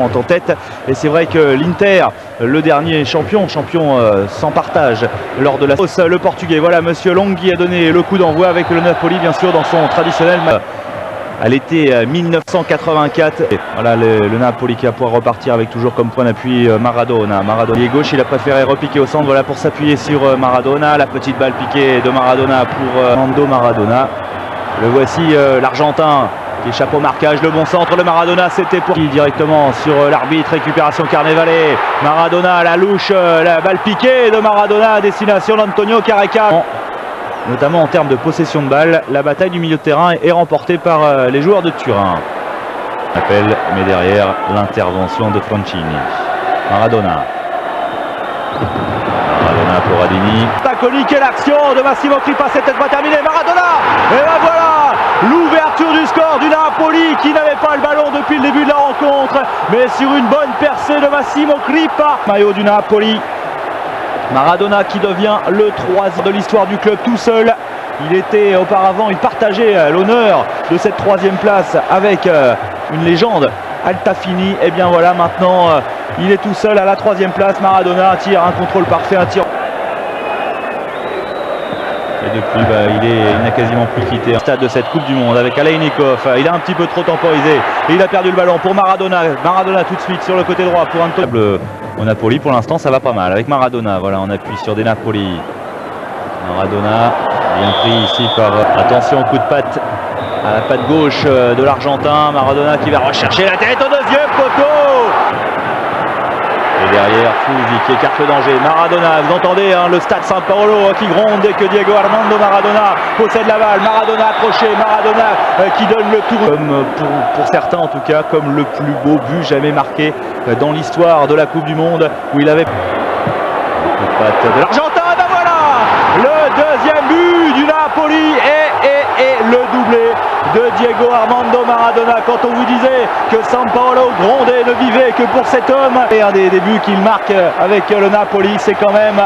en tête, et c'est vrai que l'Inter, le dernier champion sans partage lors de la hausse, le portugais, voilà monsieur Longhi a donné le coup d'envoi avec le Napoli bien sûr dans son traditionnel à l'été 1984. Et voilà le Napoli qui va pouvoir repartir avec toujours comme point d'appui Maradona. Il est gauche, il a préféré repiquer au centre, voilà pour s'appuyer sur Maradona, la petite balle piquée de Maradona pour Mando Maradona. Le voici l'Argentin qui échappe au marquage, le bon centre de Maradona, c'était pour directement sur l'arbitre, récupération Carnevale, Maradona, la louche, la balle piquée de Maradona à destination d'Antonio Careca. Notamment en termes de possession de balle, la bataille du milieu de terrain est remportée par les joueurs de Turin. Appel, mais derrière l'intervention de Franchini. Maradona pour Radini. Tacconi, quelle action de Massimo Crippa, c'est peut-être pas terminé. Maradona, et ben voilà l'ouverture du score du Napoli qui n'avait pas le ballon depuis le début de la rencontre, mais sur une bonne percée de Massimo Crippa. Maillot du Napoli. Maradona qui devient le troisième de l'histoire du club tout seul. Il était auparavant, il partageait l'honneur de cette troisième place avec une légende, Altafini. Et bien voilà, maintenant il est tout seul à la troisième place. Maradona, un tir, un contrôle parfait, un tir. Et depuis, il n'a quasiment plus quitté le stade de cette Coupe du Monde avec Aleinikov. Il a un petit peu trop temporisé et il a perdu le ballon pour Maradona. Maradona tout de suite sur le côté droit pour Antonio. Au Napoli, pour l'instant, ça va pas mal avec Maradona. Voilà, on appuie sur des Napoli. Maradona, bien pris ici par... Attention, coup de patte à la patte gauche de l'Argentin. Maradona qui va rechercher la tête au deuxième poteau. Et derrière, Fouzi qui écarte le danger. Maradona, vous entendez le stade San Paolo qui gronde dès que Diego Armando Maradona possède la balle. Maradona accroché, Maradona qui donne le tour. Comme pour certains en tout cas, comme le plus beau but jamais marqué dans l'histoire de la Coupe du Monde, où il avait... de l'Argentin, ben voilà le deuxième but du Napoli et le doublé de Diego Armando Maradona. Quand on vous disait que San Paolo grondait, ne vivait que pour cet homme, et un des buts qu'il marque avec le Napoli, c'est quand même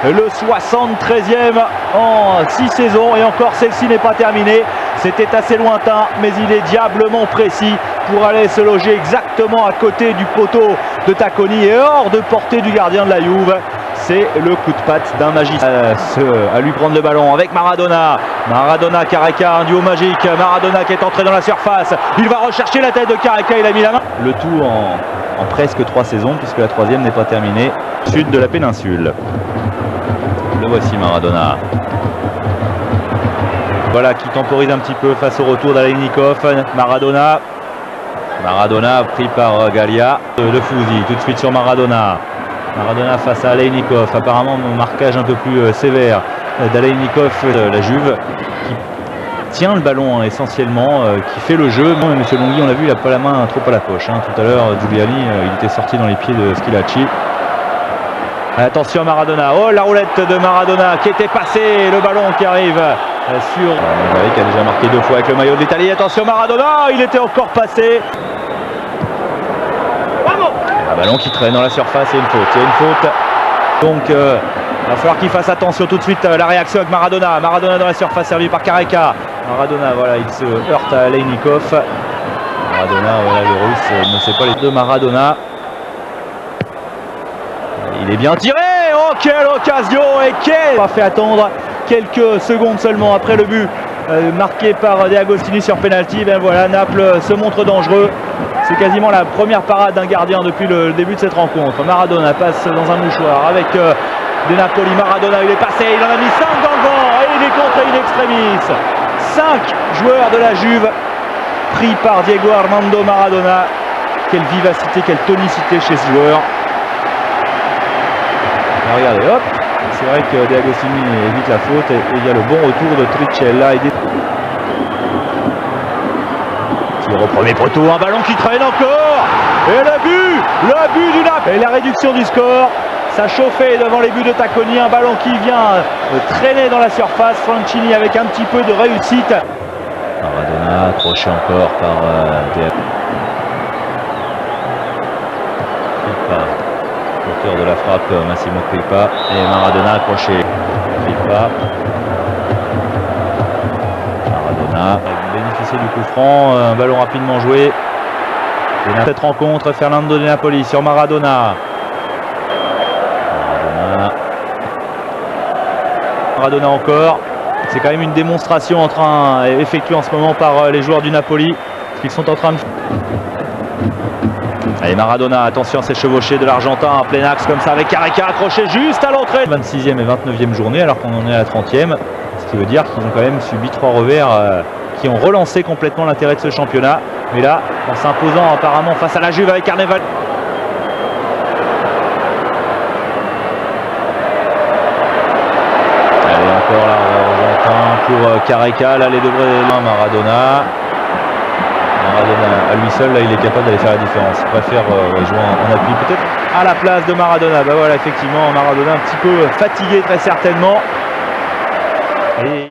le 73e en 6 saisons, et encore celle-ci n'est pas terminée. C'était assez lointain, mais il est diablement précis pour aller se loger exactement à côté du poteau de Tacconi et hors de portée du gardien de la Juve. C'est le coup de patte d'un magicien à lui prendre le ballon avec Maradona. Maradona, Careca, un duo magique. Maradona qui est entré dans la surface. Il va rechercher la tête de Careca, il a mis la main. Le tout en presque 3 saisons, puisque la 3e n'est pas terminée. Sud de la péninsule. Le voici Maradona. Voilà qui temporise un petit peu face au retour d'Aleinikov. Maradona pris par Gallia. De Fouzi, tout de suite sur Maradona. Maradona face à Aleinikov, apparemment un marquage un peu plus sévère d'Aleinikov, la Juve, qui tient le ballon essentiellement, qui fait le jeu. Bon, monsieur Longhi, on l'a vu, il n'a pas la main trop à la poche. Tout à l'heure, Giuliani, il était sorti dans les pieds de Schilacci. Attention à Maradona, oh la roulette de Maradona qui était passée, le ballon qui arrive sur... qui a déjà marqué 2 fois avec le maillot de l'Italie. Attention Maradona, il était encore passé. Un ballon qui traîne dans la surface et une faute. Il y a une faute. Donc il va falloir qu'il fasse attention tout de suite. La réaction avec Maradona. Maradona dans la surface servi par Careca. Maradona, voilà, il se heurte à Aleinikov. Maradona, voilà, le russe ne sait pas les deux. Maradona. Il est bien tiré. Oh, quelle occasion et quel... a fait attendre quelques secondes seulement après le but marqué par De Agostini sur penalty. Ben voilà, Naples se montre dangereux. C'est quasiment la première parade d'un gardien depuis le début de cette rencontre. Maradona passe dans un mouchoir avec De Napoli. Maradona, il est passé, il en a mis 5 dans le vent et il est contré in extremis. 5 joueurs de la Juve pris par Diego Armando Maradona. Quelle vivacité, quelle tonicité chez ce joueur. Alors, regardez, hop, c'est vrai que De Agostini évite la faute et il y a le bon retour de Trichella. Au premier poteau, un ballon qui traîne encore. Et le but du Naples. Et la réduction du score. Ça chauffait devant les buts de Tacconi. Un ballon qui vient traîner dans la surface. Franchini avec un petit peu de réussite. Maradona accroché encore par l'auteur de la frappe, Massimo Crippa. Et Maradona accroché. Crippa. Maradona bénéficier du coup franc, un ballon rapidement joué. Cette rencontre, Fernando De Napoli sur Maradona. Maradona encore. C'est quand même une démonstration effectuée en ce moment par les joueurs du Napoli. Ce qu'ils sont en train de faire. Allez, Maradona, attention, c'est chevauché de l'Argentin, un plein axe comme ça avec Careca accroché juste à l'entrée. 26e et 29e journée alors qu'on en est à la 30e. Ce qui veut dire qu'ils ont quand même subi 3 revers qui ont relancé complètement l'intérêt de ce championnat. Mais là, en s'imposant apparemment face à la Juve avec Carneval. Allez, encore l'Argentin pour Careca, là les deux Maradona. Maradona à lui seul, là il est capable d'aller faire la différence. Il préfère jouer en appui peut-être à la place de Maradona. Bah voilà, effectivement, Maradona un petit peu fatigué très certainement. Et